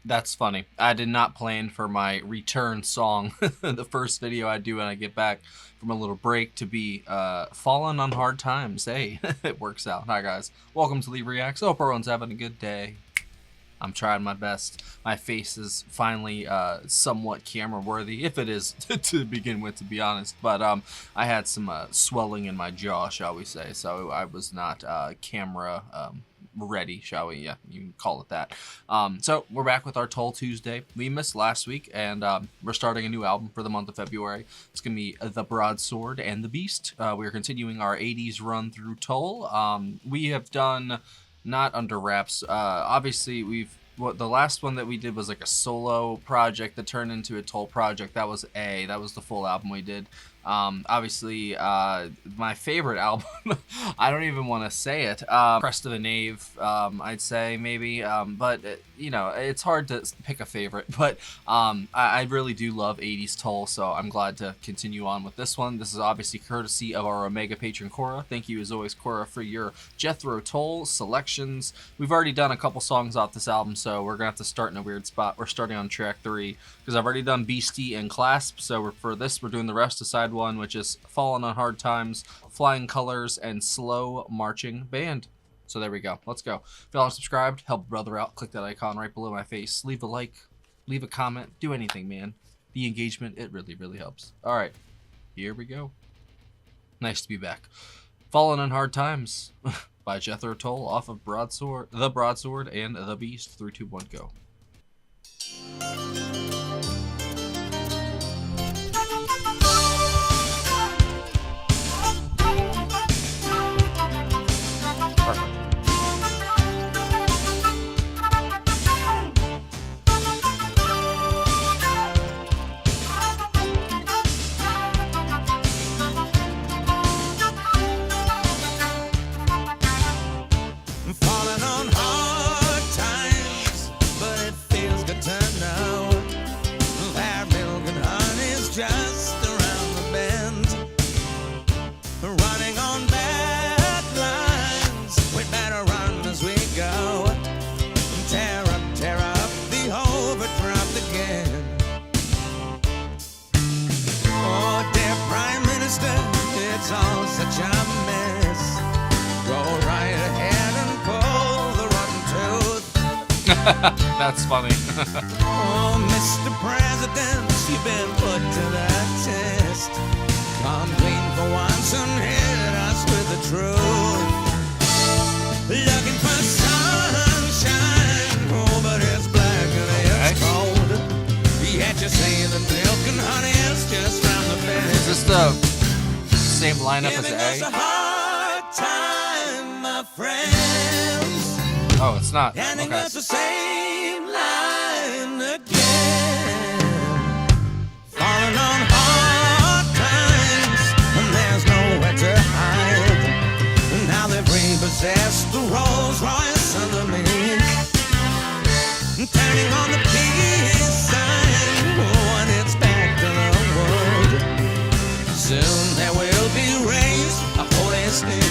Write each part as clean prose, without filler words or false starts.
That's funny. I did not plan for my return song, the first video I do when I get back from a little break, to be Fallen on Hard Times. Hey, it works out. Hi, guys. Welcome to Lee Reacts. Hope everyone's having a good day. I'm trying my best. My face is finally somewhat camera worthy, if it is to begin with, to be honest. But I had some swelling in my jaw, shall we say, so I was not camera ready, shall we? Yeah, you can call it that. So we're back with our Tull Tuesday. We missed last week, and we're starting a new album for the month of February. It's gonna be The Broadsword and The Beast. We're continuing our 80s run through Tull. We have done, not under wraps. Obviously, the last one that we did was like a solo project that turned into a Tull project. That was the full album we did. Obviously, my favorite album, I don't even want to say it, Crest of the Knave, I'd say, maybe, but, you know, it's hard to pick a favorite, but I really do love 80s Tull, so I'm glad to continue on with this one. This is obviously courtesy of our Omega patron, Cora. Thank you, as always, Cora, for your Jethro Tull selections. We've already done a couple songs off this album, so we're gonna have to start in a weird spot. We're starting on track 3, because I've already done Beastie and Clasp, so for this, we're doing the rest of side 1, which is Fallen on Hard Times, Flying Colors, and Slow Marching Band. So there we go. Let's go. If y'all are subscribed, help a brother out. Click that icon right below my face. Leave a like, leave a comment, do anything, man. The engagement, it really, really helps. All right, here we go. Nice to be back. Fallen on Hard Times by Jethro Tull off of The Broadsword and The Beast. 3, 2, 1, go. Such a mess. Go right ahead and pull the rotten tooth. That's funny. Oh, Mr. President, you've been put to the test. Come clean for once and hit us with the truth. Looking for sunshine, oh, but it's black and it's cold. Yet you say that milk and honey is just round the bend. Is this the same lineup as A? Hard time, my friends. Oh, it's not. Handing Okay. us the same line again. Falling on hard times, and there's nowhere to hide. Now they've repossessed the Rolls Royce under me. Turning on the peace sign, when it's back to the wood. Soon there will be raised a holy stink.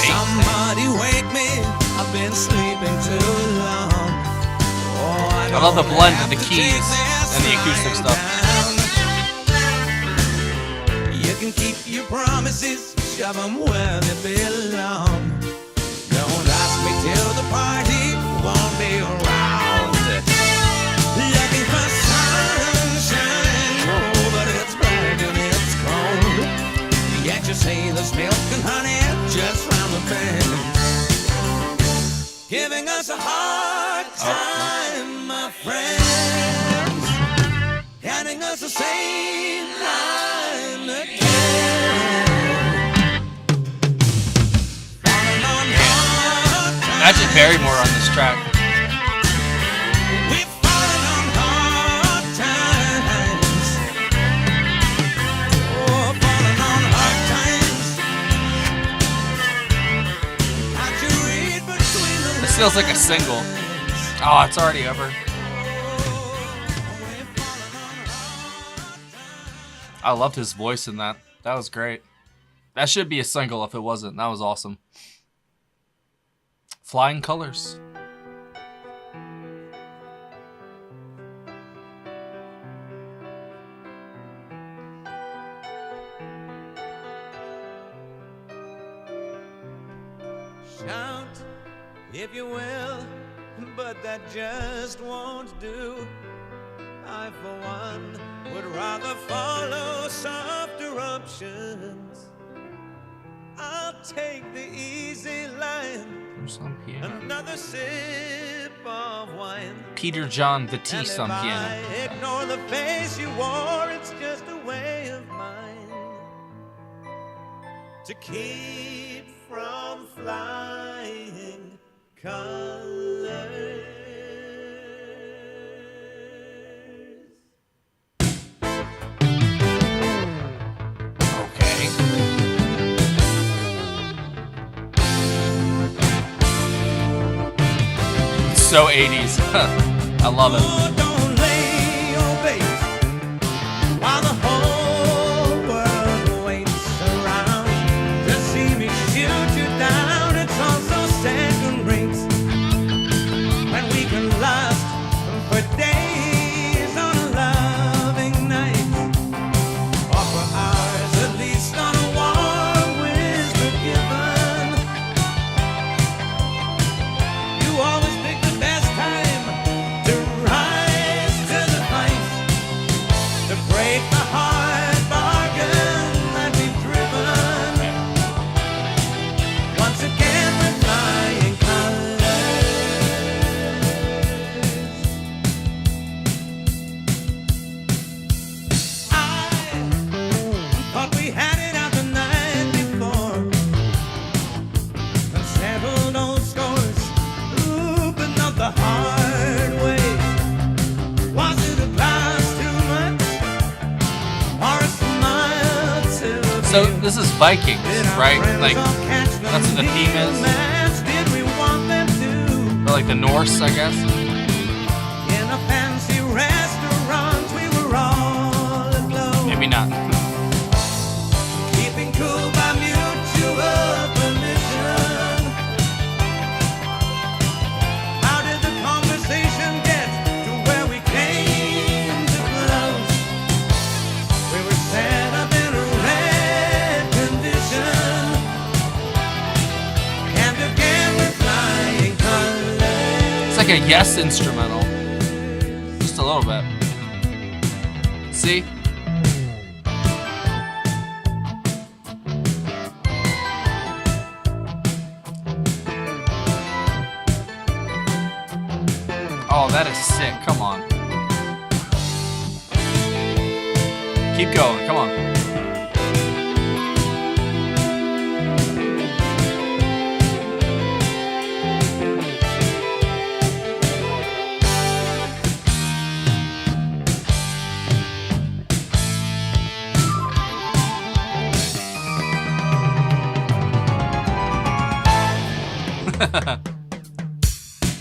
Somebody wake me, I've been sleeping too long. Oh, I love the blend of the keys and the acoustic stuff. You can keep your promises, shove them where they belong. Don't ask me till the party won't be around. Looking for sunshine, oh, but it's black and it's cold. Yet you say there's milk and honey just round the bend. Giving us a hard time, my friends. Handing us the same line again. Imagine Barrymore on this track. We've fallen on hard times. Oh, fallen on hard times. How'd you read between the This feels like a single. Oh, it's already over. I loved his voice in that. That was great. That should be a single if it wasn't. That was awesome. Flying Colors. Shout if you will, but that just won't do. I, for one, would rather follow softer options. I'll take the easy line. Who's on piano? Another sip of wine. Peter John Batiste on piano. I ignore the face you wore, it's just a way of mine to keep from flying colors. Okay. So 80s. I love it. Oh, don't lay your bait while the whole world waits around to see me shoot you down. It's all so second rate when we can last for days on a loving night, or for hours at least on a warm whisper given. You always pick the best time to rise to the fight, to break the hard bargain that we've driven. Once again we're flying colors. I thought we had it out the night before and settled old scores. Ooh, but not the hard way. Was it a glass too much or a smile too So few? this is Vikings, Did our right? friends Like, all catch the that's what the theme needle is. match? Did we want them to? or like the Norse, I guess. In a fancy restaurant, we were all aglow. Maybe not. Keeping cool by mutual permission. How did the conversation get to where we came to blows? We were set up in a red condition, and again we're flying colors. It's like a Yes instrumental. Just a little bit. See? Oh, that is sick. Come on. Keep going. Come on.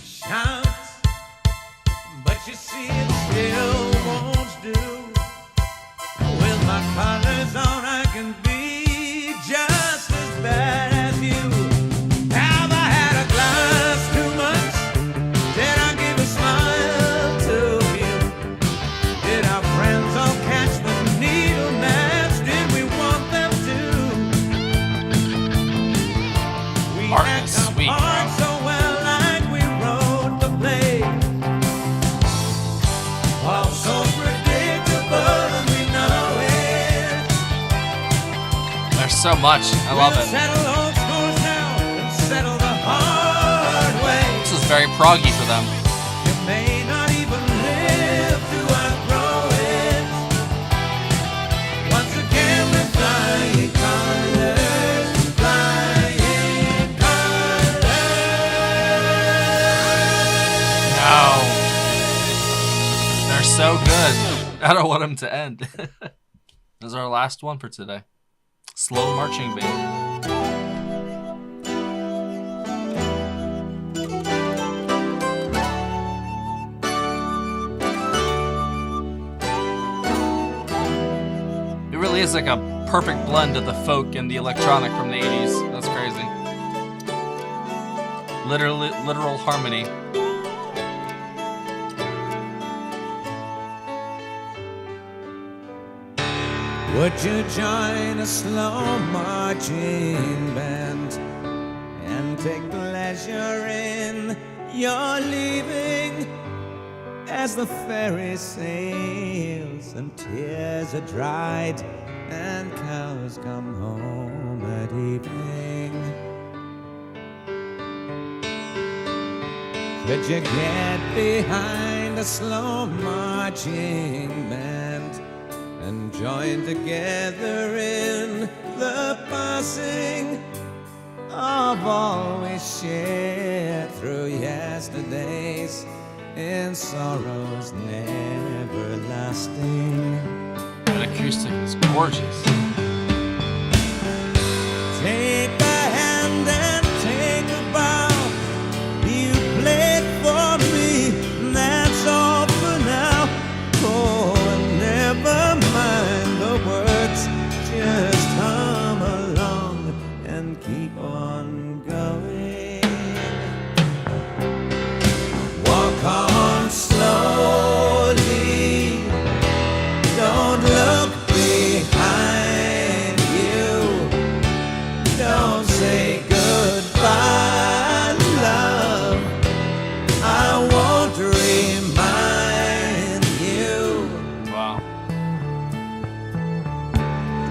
Shout, but you see it still won't do. With my colors on, I can be just as bad as you. Have I had a glass too much? Did I give a smile too few? Did our friends all catch the needle match? Did we want them to? We Art act is our sweet, part bro. so well, like we wrote the play. All so predictable, and we know it. There's so much. I love We'll it. settle old scores now and settle the hard way. This is very proggy for them. You may not even live to outgrow it. Once again, we're flying colors, flying colors. No. They're so good. I don't want them to end. This is our last one for today. Slow marching band. It really is like a perfect blend of the folk and the electronic from the 80s. That's crazy. Literal harmony. Would you join a slow marching band and take pleasure in your leaving as the ferry sails and tears are dried and cows come home at evening. Could you get behind a slow marching band and join together in the passing of all we shared through yesterdays in sorrows never lasting? That acoustic is gorgeous. Take a hand and take a bow. You played for me, that's all for now. Oh, and never mind the words, just hum along and keep on going. Walk on slowly, don't look behind you. Don't say goodbye, love. I won't remind you. Wow.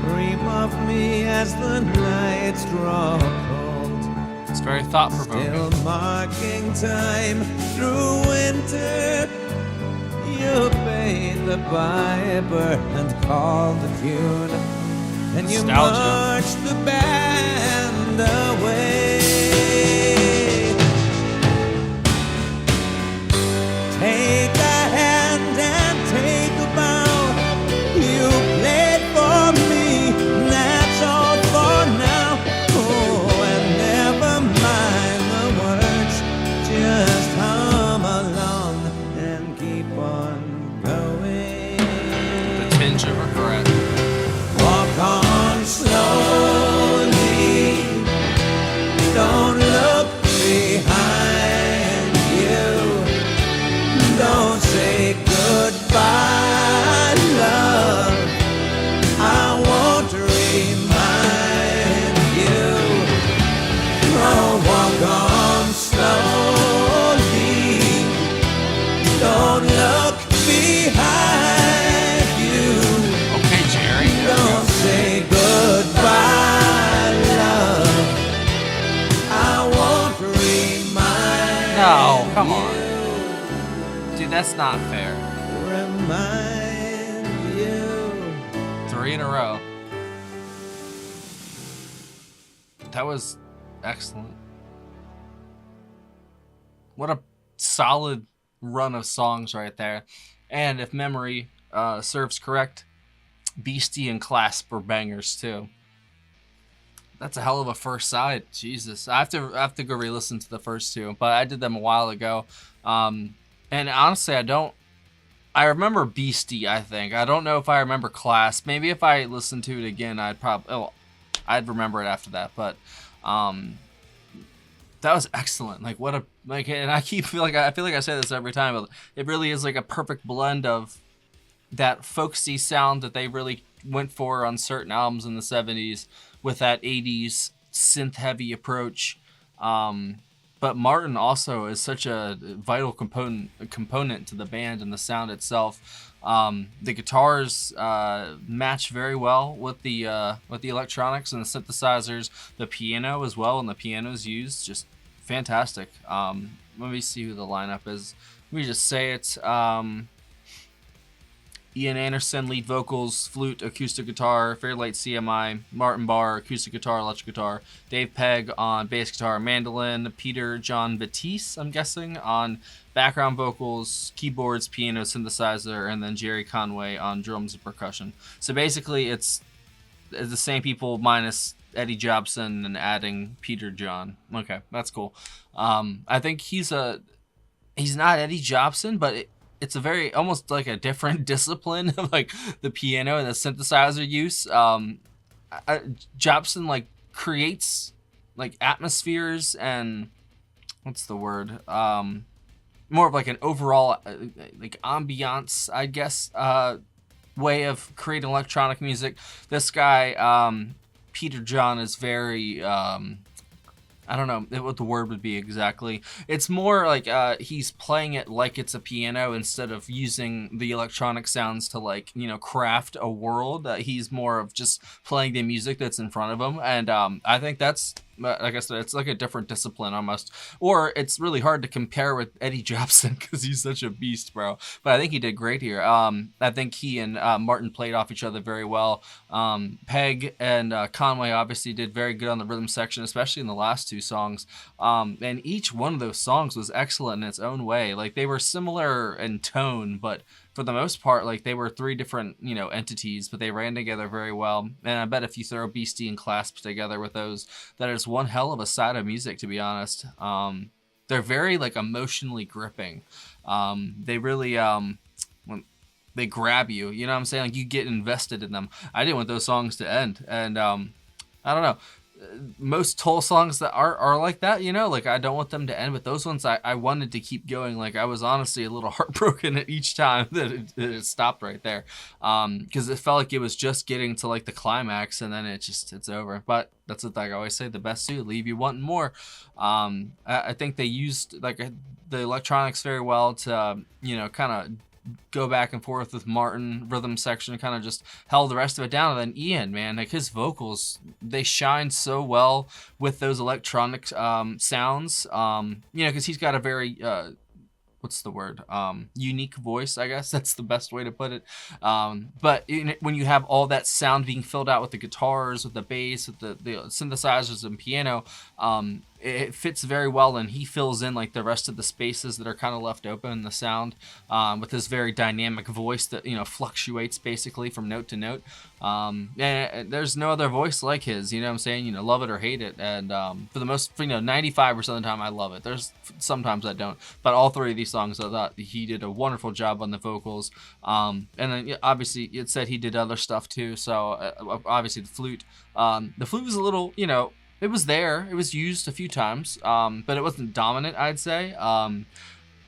Dream of me as the nights draw cold, It's very thought-provoking. still marking time through winter. You paid the piper and called the tune, and you Nostalgia. marched the band away. Take a hand and take a bow. You played for me, that's all for now. Oh, and never mind the words, just hum along and keep on going. The tinge of regret. Walk on slowly, don't look behind you. Don't say goodbye, love. I won't remind you. Oh, walk on slowly, don't look behind you. Okay, Jerry. Don't say goodbye, love. I won't remind No, come on. you. Dude, that's not fair. Remind you. 3 in a row. That was excellent. What a solid run of songs right there. And if memory serves correct, Beastie and Clasp were bangers too. That's a hell of a first side. Jesus, I have to go re-listen to the first two, but I did them a while ago. And honestly, I remember Beastie. I think I don't know if I remember Clasp. Maybe if I listened to it again, I'd remember it after that. But that was excellent. Like and I feel like I say this every time, but it really is like a perfect blend of that folksy sound that they really went for on certain albums in the 70s with that 80s synth heavy approach. But Martin also is such a vital component to the band and the sound itself. The guitars match very well with the electronics and the synthesizers, the piano as well, and the pianos used just fantastic. Let me see who the lineup is. Let me just say it. Ian Anderson, lead vocals, flute, acoustic guitar, Fairlight CMI, Martin Barr, acoustic guitar, electric guitar, Dave Pegg on bass guitar, mandolin, Peter John Batiste, I'm guessing, on background vocals, keyboards, piano, synthesizer, and then Jerry Conway on drums and percussion. So basically it's the same people minus Eddie Jobson and adding Peter John. Okay, that's cool. I think he's not Eddie Jobson, but it's a very almost like a different discipline of like the piano and the synthesizer use. Jobson like creates like atmospheres and what's the word? More of like an overall like ambiance, I guess, way of creating electronic music. This guy, Peter John, is very I don't know what the word would be exactly. It's more like he's playing it like it's a piano instead of using the electronic sounds to, like, you know, craft a world. He's more of just playing the music that's in front of him, and I think that's, like I said, it's like a different discipline almost. Or it's really hard to compare with Eddie Jobson because he's such a beast, bro. But I think he did great here. I think he and Martin played off each other very well. Peg and Conway obviously did very good on the rhythm section, especially in the last two songs. And each one of those songs was excellent in its own way. Like, they were similar in tone, but for the most part, like, they were three different, you know, entities, but they ran together very well. And I bet if you throw Beastie and Clasp together with those, that is one hell of a side of music, to be honest. They're very, like, emotionally gripping. They really, when they grab you, you know what I'm saying? Like, you get invested in them. I didn't want those songs to end. And, I don't know. Most Tull songs that are like that, you know, like, I don't want them to end, but those ones I wanted to keep going. Like, I was honestly a little heartbroken at each time that it stopped right there, because it felt like it was just getting to, like, the climax, and then it's over. But that's what, like I always say, the best suit leave you wanting more. I think they used, like, the electronics very well to, you know, kind of go back and forth with Martin rhythm section, kind of just held the rest of it down. And then Ian, man, like, his vocals, they shine so well with those electronic sounds, you know, because he's got a very what's the word, unique voice, I guess that's the best way to put it. But when you have all that sound being filled out with the guitars, with the bass, with the synthesizers and piano, it fits very well, and he fills in, like, the rest of the spaces that are kind of left open in the sound, with his very dynamic voice that, you know, fluctuates basically from note to note. And there's no other voice like his, you know what I'm saying? You know, love it or hate it. And for the most, you know, 95% of the time I love it. There's sometimes I don't, but all three of these songs, I thought he did a wonderful job on the vocals. And then obviously it said he did other stuff too. So obviously the flute was a little, you know, it was there. It was used a few times, but it wasn't dominant, I'd say.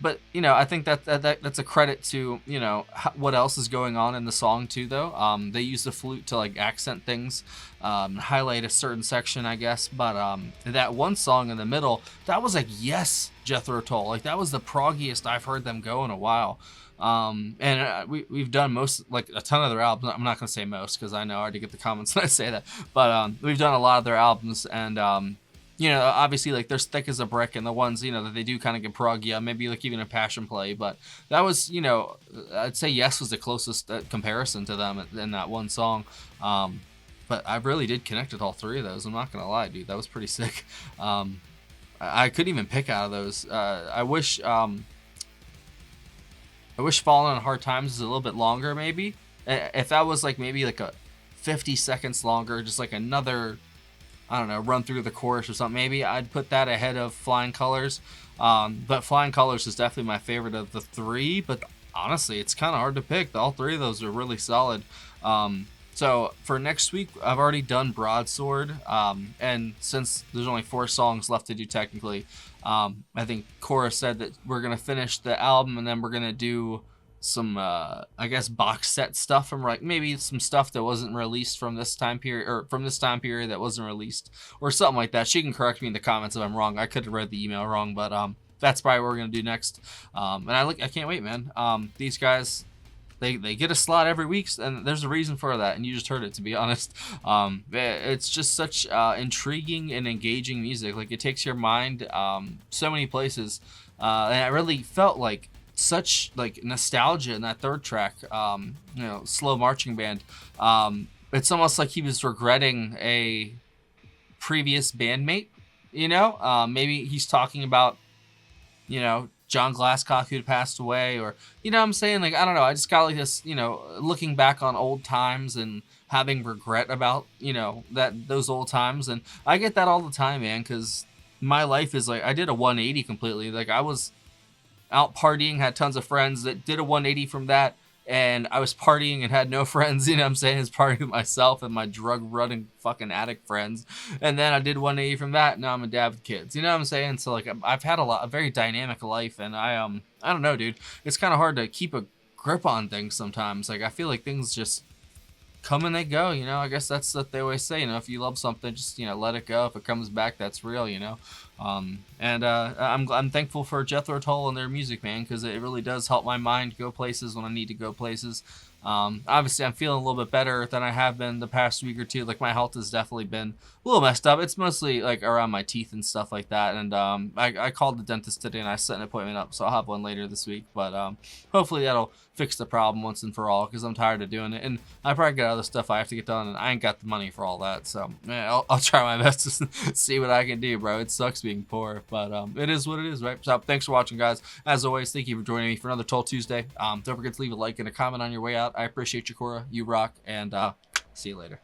But, you know, I think that's a credit to, you know, what else is going on in the song too, though. They use the flute to, like, accent things, highlight a certain section, I guess. But that one song in the middle, that was like, yes, Jethro Tull. Like, that was the proggiest I've heard them go in a while. And we've done a ton of their albums. I'm not going to say most, because I know I already get the comments when I say that. But we've done a lot of their albums, and you know, obviously, like, there's Thick as a Brick and the ones, you know, that they do kind of get proggy, maybe like even a Passion Play. But that was, you know, I'd say Yes was the closest comparison to them in that one song. But I really did connect with all three of those. I'm not going to lie, dude. That was pretty sick. I couldn't even pick out of those. I wish Fallen on Hard Times is a little bit longer, maybe. If that was, like, maybe like a 50 seconds longer, just like another, I don't know, run through the chorus or something, maybe I'd put that ahead of Flying Colors. But Flying Colors is definitely my favorite of the three, but honestly, it's kind of hard to pick. All three of those are really solid. So for next week, I've already done Broadsword, and since there's only 4 songs left to do technically, I think Cora said that we're going to finish the album, and then we're going to do some, I guess, box set stuff from, like, maybe some stuff that wasn't released from this time period, or from this time period that wasn't released, or something like that. She can correct me in the comments if I'm wrong. I could have read the email wrong, but that's probably what we're going to do next. And I can't wait, man. These guys, they get a slot every week, and there's a reason for that, and you just heard it, to be honest. It's just such intriguing and engaging music. Like, it takes your mind so many places, and I really felt like such, like, nostalgia in that third track, you know, Slow Marching Band. It's almost like he was regretting a previous bandmate, you know. Maybe he's talking about, you know, John Glasscock who'd passed away, or, you know what I'm saying? Like, I don't know. I just got, like, this, you know, looking back on old times and having regret about, you know, those old times. And I get that all the time, man, because my life is like, I did a 180 completely. Like, I was out partying, had tons of friends that did a 180 from that, and I was partying and had no friends, you know what I'm saying? I was partying with myself and my drug-running fucking addict friends, and then I did 180 from that, and now I'm a dad with kids, you know what I'm saying? So, like, I've had a very dynamic life, and I don't know, dude. It's kind of hard to keep a grip on things sometimes. Like, I feel like things just come and they go, you know. I guess that's what they always say, you know, if you love something, just, you know, let it go. If it comes back, that's real, you know. And I'm thankful for Jethro Tull and their music, man, because it really does help my mind go places when I need to go places. Obviously I'm feeling a little bit better than I have been the past week or two. Like, my health has definitely been a little messed up. It's mostly like around my teeth and stuff like that. And I called the dentist today and I set an appointment up, so I'll have one later this week. But hopefully that'll fix the problem once and for all, because I'm tired of doing it, and I probably got other stuff I have to get done, and I ain't got the money for all that. So man, I'll try my best to see what I can do, bro. It sucks being poor, but it is what it is, right? So thanks for watching, guys. As always, thank you for joining me for another Tull Tuesday. Don't forget to leave a like and a comment on your way out. I appreciate you, Cora. You rock, and see you later.